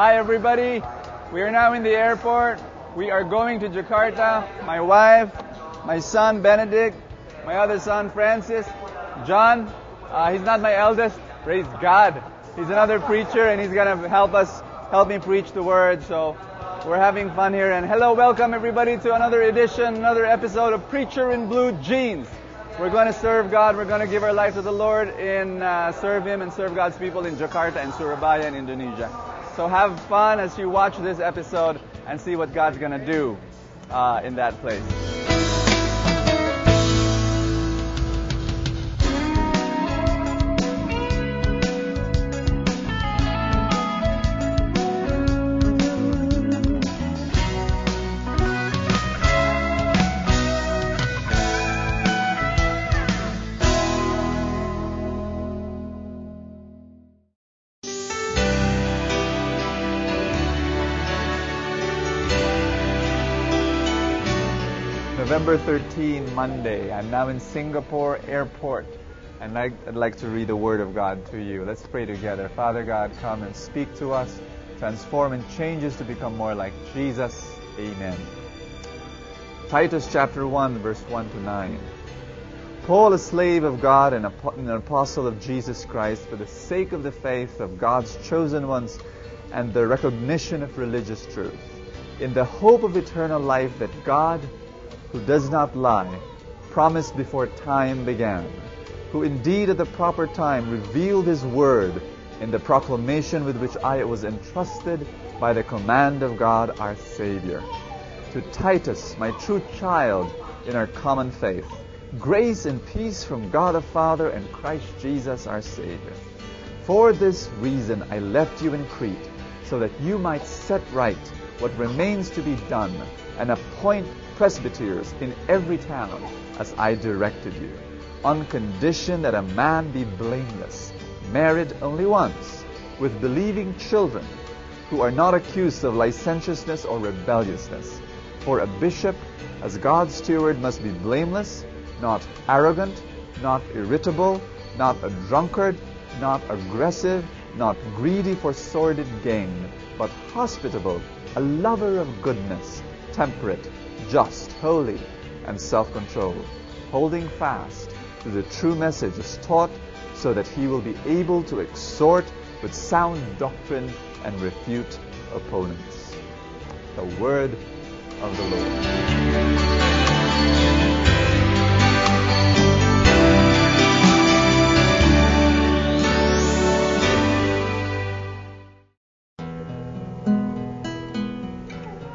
Hi everybody, we are now in the airport. We are going to Jakarta. My wife, my son Benedict, my other son Francis, John. He's not my eldest, praise God. He's another preacher and he's going to help me preach the word. So we're having fun here. And hello, welcome everybody to another edition, another episode of Preacher in Blue Jeans. We're going to serve God. We're going to give our life to the Lord and serve Him and serve God's people in Jakarta and Surabaya in Indonesia. So have fun as you watch this episode and see what God's going to do in that place. November 13, Monday. I'm now in Singapore Airport, and I'd like to read the Word of God to you. Let's pray together. Father God, come and speak to us, transform and change us to become more like Jesus. Amen. Titus chapter 1, verse 1 to 9. Paul, a slave of God and an apostle of Jesus Christ, for the sake of the faith of God's chosen ones and the recognition of religious truth, in the hope of eternal life that God, who does not lie, promised before time began, who indeed at the proper time revealed His word in the proclamation with which I was entrusted by the command of God our Savior. To Titus, my true child in our common faith, grace and peace from God the Father and Christ Jesus our Savior. For this reason I left you in Crete, so that you might set right what remains to be done, and appoint presbyters in every town, as I directed you, on condition that a man be blameless, married only once, with believing children, who are not accused of licentiousness or rebelliousness. For a bishop, as God's steward, must be blameless, not arrogant, not irritable, not a drunkard, not aggressive, not greedy for sordid gain, but hospitable, a lover of goodness, temperate, just, holy, and self-controlled, holding fast to the true message as taught, so that he will be able to exhort with sound doctrine and refute opponents. The word of the Lord.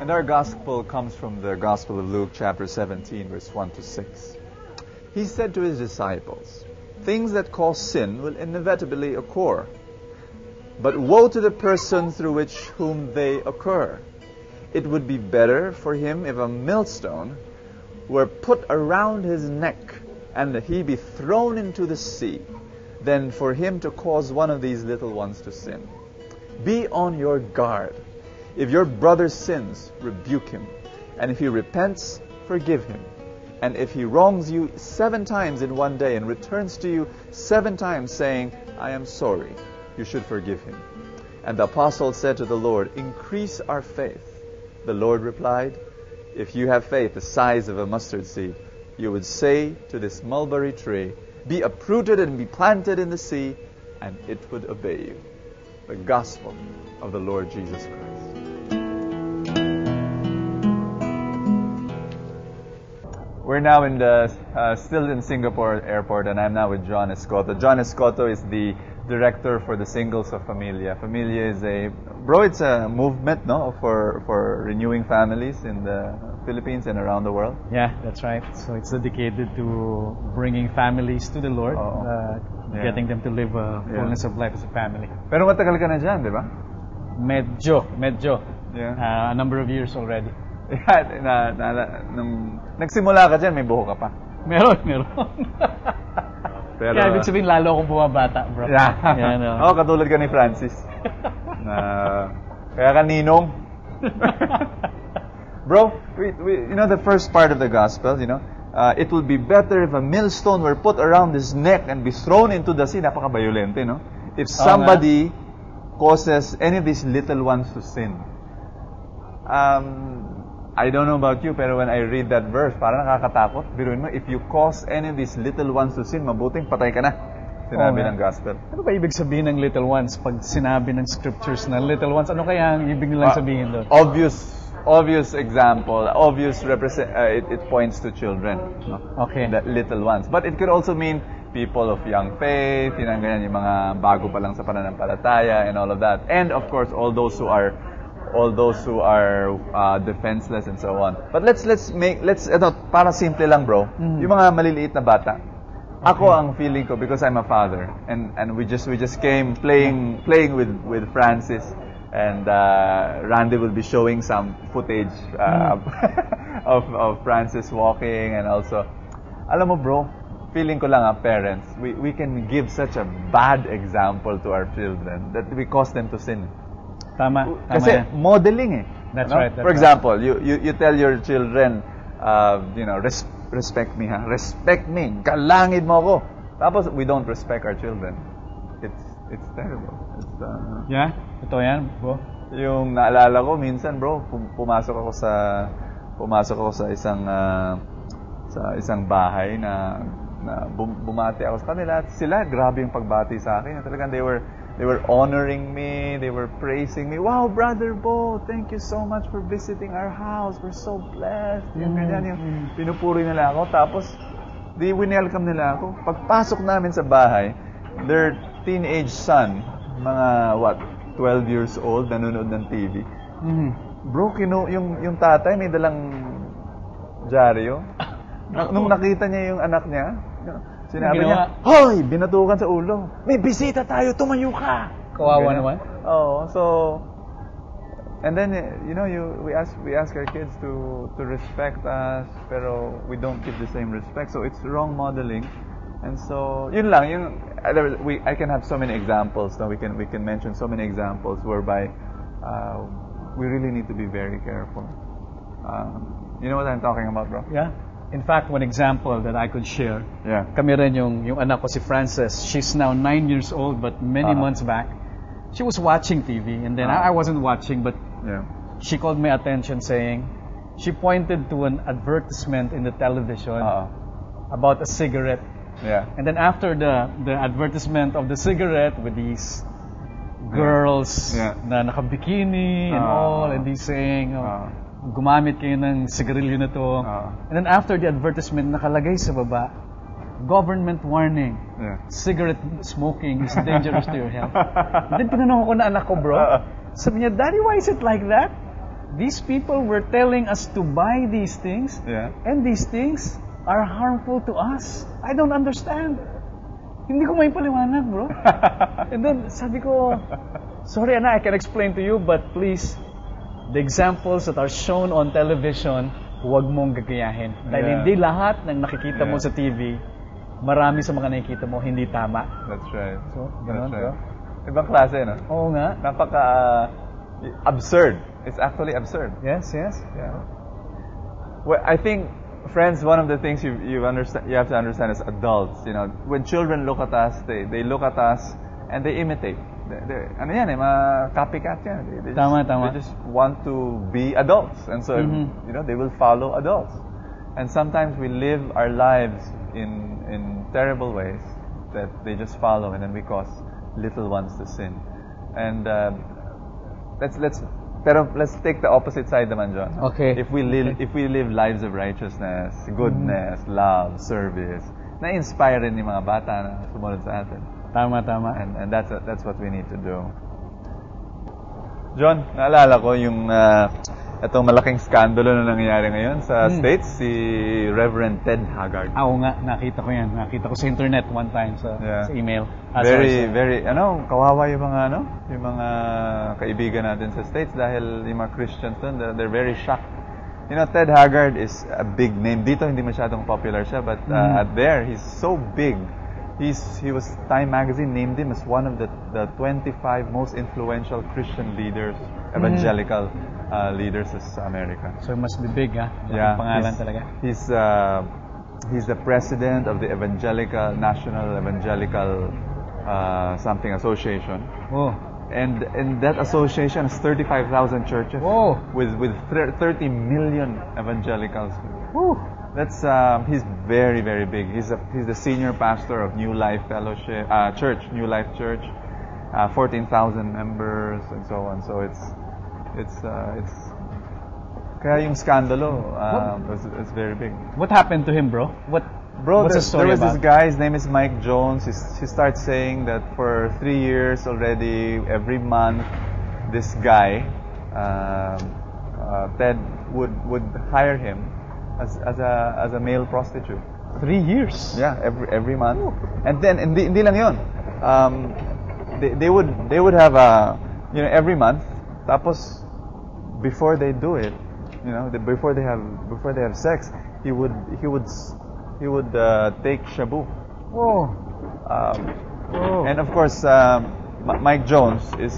And our gospel comes from the Gospel of Luke, chapter 17, verse 1 to 6. He said to his disciples, "Things that cause sin will inevitably occur, but woe to the person through whom they occur. It would be better for him if a millstone were put around his neck and he be thrown into the sea, than for him to cause one of these little ones to sin. Be on your guard. If your brother sins, rebuke him. And if he repents, forgive him. And if he wrongs you 7 times in one day and returns to you 7 times saying, 'I am sorry,' you should forgive him." And the apostle said to the Lord, "Increase our faith." The Lord replied, "If you have faith the size of a mustard seed, you would say to this mulberry tree, 'Be uprooted and be planted in the sea,' and it would obey you." The gospel of the Lord Jesus Christ. We're now still in Singapore Airport, and I'm now with John Escoto. John Escoto is the director for the Singles of Familia. Familia is it's a movement, no, for renewing families in the Philippines and around the world. Yeah, that's right. So it's dedicated to bringing families to the Lord, getting them to live a fullness of life as a family. Pero matagal ka na dyan, di ba? Medyo. Yeah. A number of years already. Nung nagsimula ka dyan, may buho ka pa. Meron. Pero, kaya ibig sabihin, lalo akong bumabata, bro. Yeah. Katulad ka ni Francis. Kaya ka ninong. Bro, you know the first part of the gospel, it would be better if a millstone were put around his neck and be thrown into the sea. Napaka-violente, no? If somebody causes any of these little ones to sin. I don't know about you, pero when I read that verse, parang nakakatakot. Biruin mo, if you cause any of these little ones to sin, mabuting patay ka na. Sinabi ng gospel. Ano ba ibig sabihin ng little ones pag sinabi ng scriptures na little ones? Ano kaya ang ibig nilang sabihin doon? Obvious example, obvious it points to children. No? Okay. The little ones. But it could also mean people of young faith, ganyan, yung mga bago pa lang sa pananampalataya and all of that. And of course, all those who are defenseless and so on. But let's para simple lang, bro. Yung mga maliliit na bata. Ako ang feeling ko, because I'm a father, and we just came playing with Francis, and Randy will be showing some footage of Francis walking, and also, alam mo bro, feeling ko lang parents, we can give such a bad example to our children that we cause them to sin. Tama Kasi modeling That's right. For example, you tell your children, respect me, ha? Respect me. Galangin mo ako. Tapos, we don't respect our children. It's terrible. Yeah? Ito yan, bro? Yung naalala ko, minsan, bro, pumasok ako sa isang bahay na bumati ako sa kanila. At sila, grabe yung pagbati sa akin. Talagang they were honoring me, they were praising me. Wow, Brother Bo, thank you so much for visiting our house. We're so blessed. Yung pinupuri nila ako. Tapos, winelcome nila ako. Pagpasok namin sa bahay, their teenage son, mga 12 years old, nanonood ng TV. Bro, yung tatay may dalang dyaryo. Nung nakita niya yung anak niya, sinabi niya, hoy, binatukan sa ulo. May bisita tayo, tumayo ka. Kawawa naman. Oh, so, and then, we ask our kids to respect us, pero we don't give the same respect. So, it's wrong modeling. And so, yun lang, I can have so many examples. No? We can mention so many examples whereby we really need to be very careful. You know what I'm talking about, bro? Yeah. In fact, one example that I could share, kami rin yung anak ko si Frances, she's now 9 years old, but many months back, she was watching TV, and then I wasn't watching, but she called my attention saying, she pointed to an advertisement in the television about a cigarette. Yeah. And then after the advertisement of the cigarette with these girls na naka-bikini and all, and he's saying, gumamit kayo ng sigarilyo na to. And then after the advertisement, nakalagay sa baba, government warning, cigarette smoking is dangerous to your health. Then tinanong ko na anak ko, bro. Sabi niya, Daddy, why is it like that? These people were telling us to buy these things, and these things are harmful to us. I don't understand. Hindi ko may paliwanag, bro. And then sabi ko, sorry anak, I can explain to you, but please, the examples that are shown on television, huwag mong gagayahin. Dahil hindi lahat ng nakikita mo sa TV, marami sa mga nakikita mo, hindi tama. That's right. So, gano'n, bro. Ibang klase, no? Oo nga. Absurd. It's actually absurd. Yes. Yeah. Well, I think, friends, one of the things you have to understand as adults, when children look at us, they look at us and they imitate. Ano yan mga copycat yan. They just want to be adults. And so, they will follow adults. And sometimes we live our lives in terrible ways that they just follow, and then we cause little ones to sin. And let's take the opposite side naman, John. Okay. If we live lives of righteousness, goodness, love, service, na-inspire rin yung mga bata na sumunod sa atin. Tama. And that's what we need to do. John, naalala ko yung itong malaking skandalo na nangyayari ngayon sa States, si Reverend Ted Haggard. Oo nga, nakita ko yan. Nakita ko sa internet one time sa email. Very, kawawa yung mga kaibigan natin sa States dahil yung mga Christians doon, they're very shocked. Ted Haggard is a big name. Dito hindi masyadong popular siya, but there, he's so big. He was Time Magazine named him as one of the 25 most influential Christian leaders, evangelical leaders sa America. So it must be big, ha? Pangalan talaga. He's the president of the National Evangelical something association. Oh. And that association has 35,000 churches. Whoa. With 30 million evangelicals. Woo. That's he's very, very big. He's the senior pastor of New Life Fellowship Church, New Life Church, 14,000 members and so on. So it's kaya yung skandalo it's very big. What happened to him, bro? What's the story there was about? this guy. His name is Mike Jones. He starts saying that for 3 years already, every month, this guy Ted would hire him as a male prostitute. 3 years. Yeah, every month. And then hindi lang yun. They would have every month. Tapos before they do it, before they have sex, he would take shabu. Oh. And of course, Mike Jones is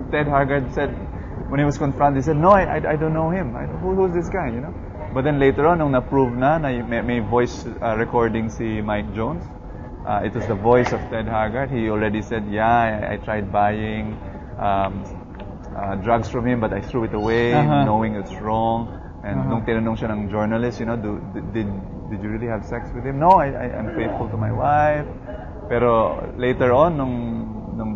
Ted Haggard said, when he was confronted, he said, "No, I don't know him. Who's this guy?" But then later on, nung na-prove na may voice recording si Mike Jones, it was the voice of Ted Haggard. He already said, "Yeah, I tried buying drugs from him, but I threw it away, knowing it's wrong." And nung tinanong siya ng journalist, did you really have sex with him? No, I'm faithful to my wife. Pero later on, nung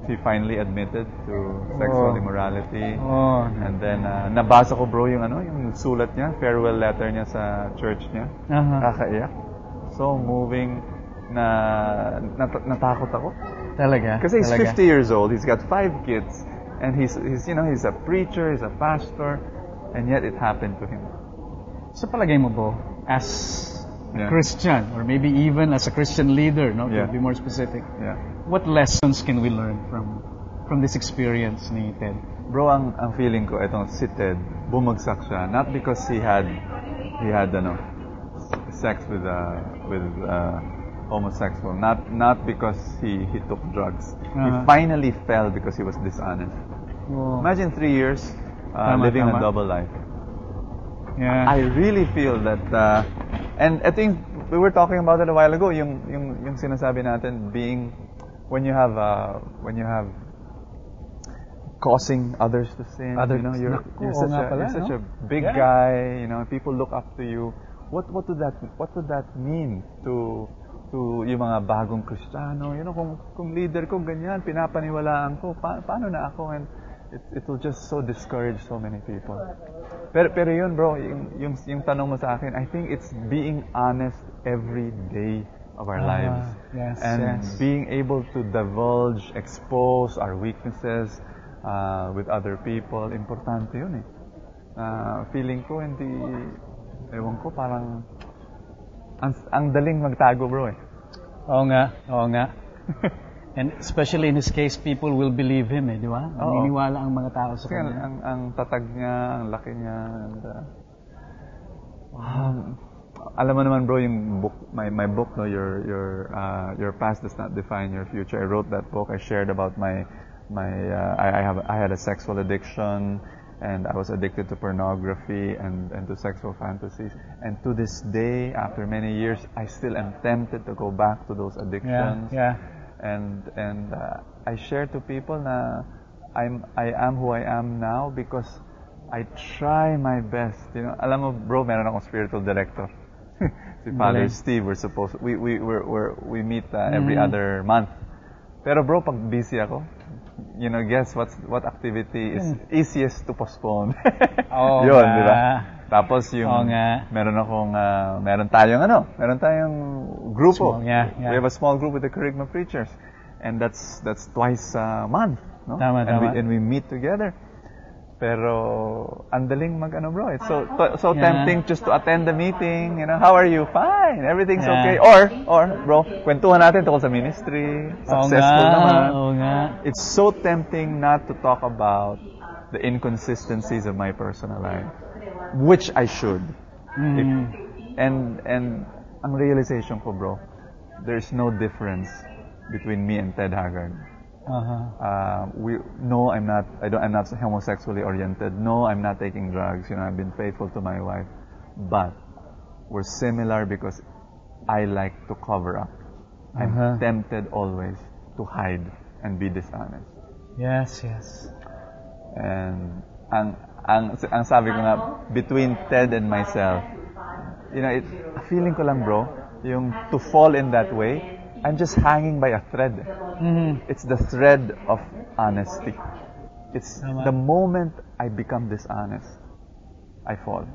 he finally admitted to sexual immorality. And then nabasa ko, bro, yung sulat niya, farewell letter niya sa church niya. Kakaiyak. So moving na natakot ako. Talaga? Kasi he's 50 years old, he's got 5 kids, and he's a preacher, he's a pastor, and yet it happened to him. Sa palagay mo, bro, as a Christian, or maybe even as a Christian leader, to be more specific, what lessons can we learn from this experience ni Ted? Bro, ang feeling ko, etong si Ted, bumagsak siya, not because he had sex with homosexual, not because he took drugs. He finally fell because he was dishonest. Imagine 3 years living a double life. Yeah. I really feel that, and I think we were talking about it a while ago. Yung sinasabi natin, being when you have causing others to sin. You're such a big guy. People look up to you. What would that mean to yung mga bagong Kristiyano? Kung leader ko ganyan, pinapaniwalaan ko, paano na ako? And it will just so discourage so many people. Pero yun, bro, yung tanong mo sa akin, I think it's being honest every day of our lives. Yes, and being able to divulge, expose our weaknesses with other people. Importante yun eh. Feeling ko, ewan ko, parang ang daling magtago, bro eh. Oo nga. And especially in his case, people will believe him di ba? Naniniwala ang mga tao sa kanya. Ang tatag niya, ang laki niya. And, alam mo naman, bro, yung book, my book, your past does not define your future. I wrote that book. I shared about I had a sexual addiction, and I was addicted to pornography and to sexual fantasies. And to this day, after many years, I still am tempted to go back to those addictions. Yeah. And I share to people na I am who I am now because I try my best. Alam mo, bro, meron akong spiritual director. Si Father Steve. We meet every other month. Pero bro, pag busy ako, guess what activity is easiest to postpone? Yun, di ba? Tapos meron tayong grupo. We have a small group with the Kerygma preachers, and that's twice a month, no? Tama. And we meet together. Pero ang daling bro. It's so tempting just to attend the meeting. How are you? Fine. Everything's okay. Or bro, kwentuhan natin tungkol sa ministry. Successful naman. It's so tempting not to talk about the inconsistencies of my personal life, which I should. And ang realization ko, bro, there's no difference between me and Ted Haggard. No, I'm not homosexually oriented. No, I'm not taking drugs. I've been faithful to my wife. But we're similar because I like to cover up. I'm tempted always to hide and be dishonest. Yes, yes. And ang sabi ko nga, between Ted and myself, feeling ko lang, bro, yung to fall in that way, I'm just hanging by a thread. Mm-hmm. It's the thread of honesty. It's the moment I become dishonest, I fall.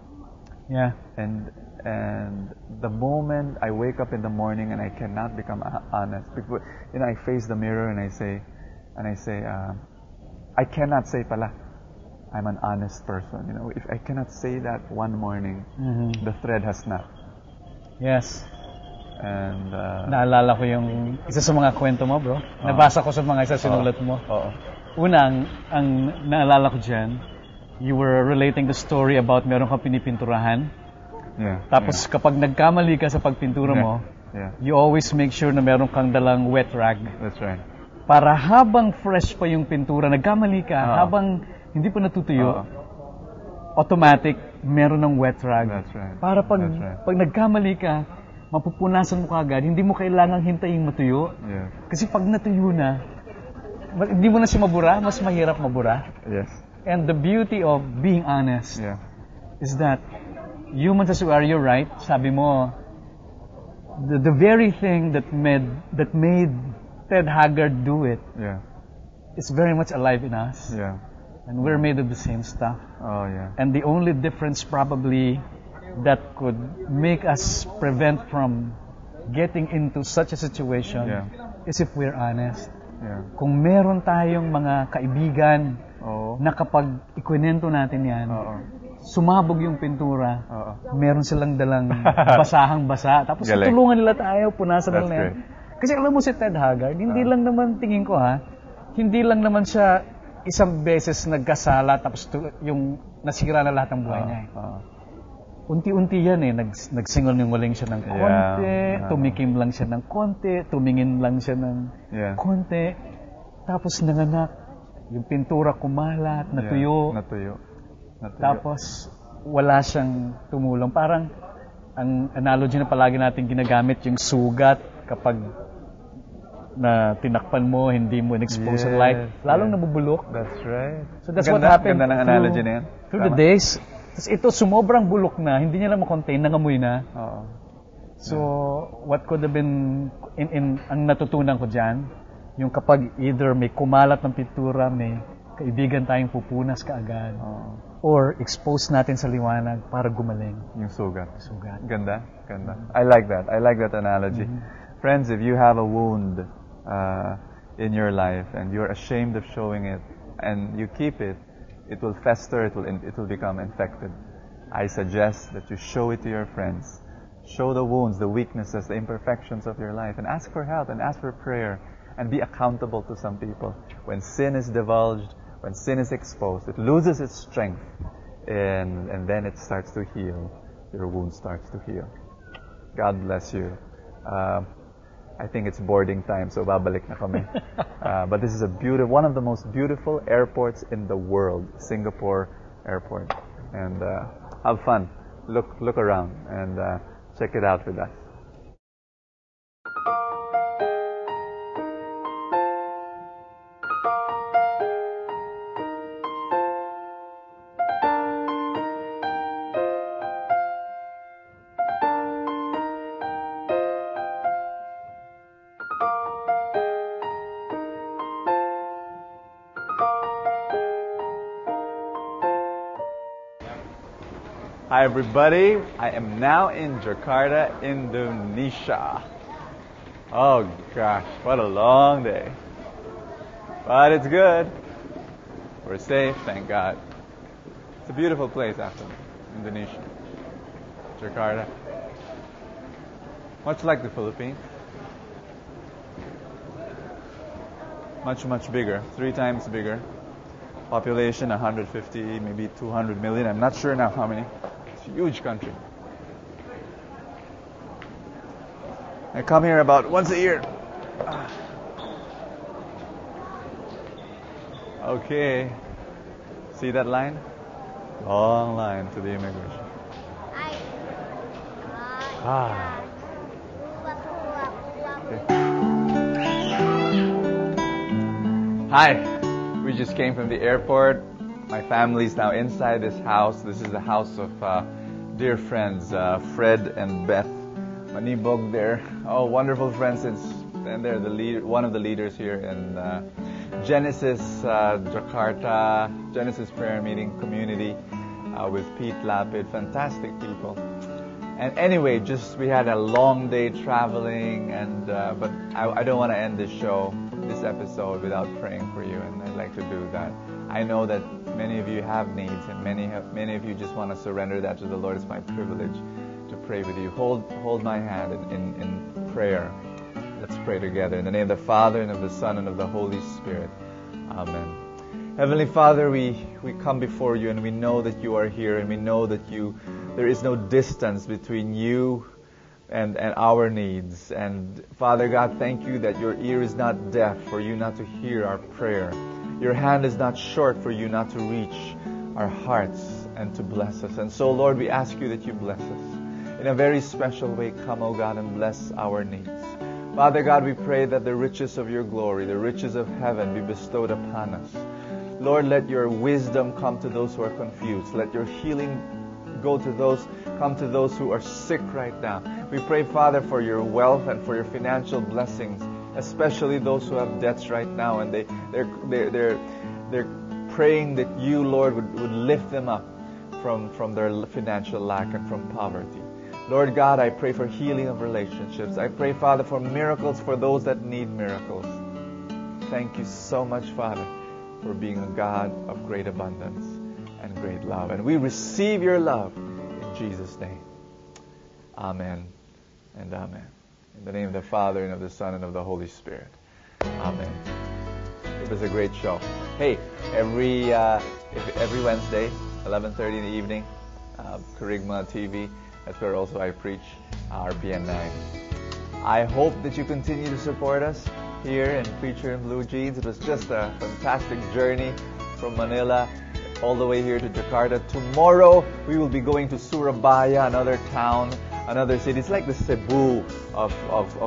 Yeah. And the moment I wake up in the morning and I cannot become honest, because, I face the mirror and I say, I cannot say pala, I'm an honest person. If I cannot say that one morning, the thread has snapped. Yes. And naalala ko yung isa sa mga kwento mo, bro. Nabasa ko sa mga isa sinulat mo. Una, ang naalala ko dyan, you were relating the story about meron kang pinipinturahan. Yeah. Tapos kapag nagkamali ka sa pagpintura mo, you always make sure na meron kang dalang wet rag. That's right. Para habang fresh pa yung pintura, nagkamali ka, habang hindi pa natutuyo, automatic, meron ng wet rag. That's right. Para pag nagkamali ka, mapupunasan mo kagad, hindi mo kailangang hintayin matuyo. Yeah. Kasi pag natuyo na, hindi mo na siya mabura, mas mahirap mabura. Yes. And the beauty of being honest is that humans as we are, you're right, sabi mo, the very thing that made Ted Haggard do it is very much alive in us. Yeah. And we're made of the same stuff. Oh, yeah. And the only difference probably that could make us prevent from getting into such a situation is if we're honest. Yeah. Kung meron tayong mga kaibigan na kapag ikwinento natin yan, sumabog yung pintura, meron silang dalang basahang-basa, tapos tulungan nila tayo, punasan nila yan. Kasi alam mo si Ted Haggard, hindi lang naman, tingin ko hindi lang naman siya isang beses nagkasala tapos yung nasira na lahat ng buhay niya. Unti-unti yan nagsinungaling siya ng konti, tumikim lang siya ng konti, tumingin lang siya ng konti, tapos nanganak, yung pintura kumalat, natuyo. Tapos wala siyang tumulong. Parang ang analogy na palagi natin ginagamit, yung sugat kapag na tinakpan mo, hindi mo in-expose sa light, lalong nabubulok. That's right. So that's what happened ng analogy na yan. Through the days. Tapos ito, sumobrang bulok na, hindi niya na makontain, nangamoy na. So, what could have been, ang natutunan ko dyan, yung kapag either may kumalat ng pintura, may kaibigan tayong pupunas kaagad, or expose natin sa liwanag para gumaling. Yung sugat. Ganda. I like that analogy. Friends, if you have a wound in your life and you're ashamed of showing it and you keep it, it will fester, it will become infected. I suggest that you show it to your friends. Show the wounds, the weaknesses, the imperfections of your life, and ask for help and ask for prayer and be accountable to some people. When sin is divulged, when sin is exposed, it loses its strength and then it starts to heal. Your wound starts to heal. God bless you. I think it's boarding time, so babalik na kami. But this is one of the most beautiful airports in the world, Singapore Airport. And have fun. Look around and check it out with us. Hi everybody, I am now in Jakarta, Indonesia. Oh gosh, what a long day. But it's good. We're safe, thank God. It's a beautiful place after Indonesia. Jakarta. Much like the Philippines. Much bigger, 3 times bigger. Population 150, maybe 200 million. I'm not sure now how many. It's a huge country. I come here about once a year. Okay. See that line? Long line to the immigration. Okay. Hi, we just came from the airport. My family's now inside this house. This is the house of dear friends, Fred and Beth Manibog there. Oh, wonderful friends. And they're the leader, one of the leaders here in Genesis Jakarta, Genesis Prayer Meeting Community with Pete Lapid. Fantastic people. And anyway, we had a long day traveling, but I don't want to end this episode without praying for you, and I'd like to do that. I know that many of you have needs, and many of you just want to surrender that to the Lord. It's my privilege to pray with you. Hold my hand in prayer. Let's pray together. In the name of the Father, and of the Son, and of the Holy Spirit. Amen. Heavenly Father, we come before you, and we know that you are here, and we know that there is no distance between you and our needs. And Father God, thank you that your ear is not deaf for you not to hear our prayer. Your hand is not short for you not to reach our hearts and to bless us. And so, Lord, we ask you that you bless us. In a very special way, come, O God, and bless our needs. Father God, we pray that the riches of your glory, the riches of heaven be bestowed upon us. Lord, let your wisdom come to those who are confused. Let your healing come to those who are sick right now. We pray, Father, for your wealth and for your financial blessings, especially those who have debts right now, and they're praying that you, Lord, would lift them up from their financial lack and from poverty. Lord God, I pray for healing of relationships. I pray, Father, for miracles for those that need miracles. Thank you so much, Father, for being a God of great abundance and great love. And we receive your love in Jesus' name. Amen and amen. In the name of the Father, and of the Son, and of the Holy Spirit. Amen. It was a great show. Hey, every Wednesday, 11:30 in the evening, Kerygma TV. That's where also I preach, RPN 9. I hope that you continue to support us here in Preacher in Blue Jeans. It was just a fantastic journey from Manila all the way here to Jakarta. Tomorrow we will be going to Surabaya, another town, another city. It's like the Cebu of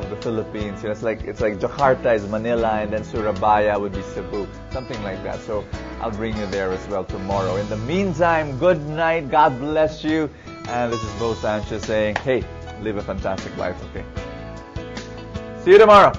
the Philippines. You know, it's like Jakarta is Manila, and then Surabaya would be Cebu, something like that. So I'll bring you there as well tomorrow. In the meantime, good night. God bless you. And this is Bo Sanchez saying, hey, live a fantastic life, okay? See you tomorrow.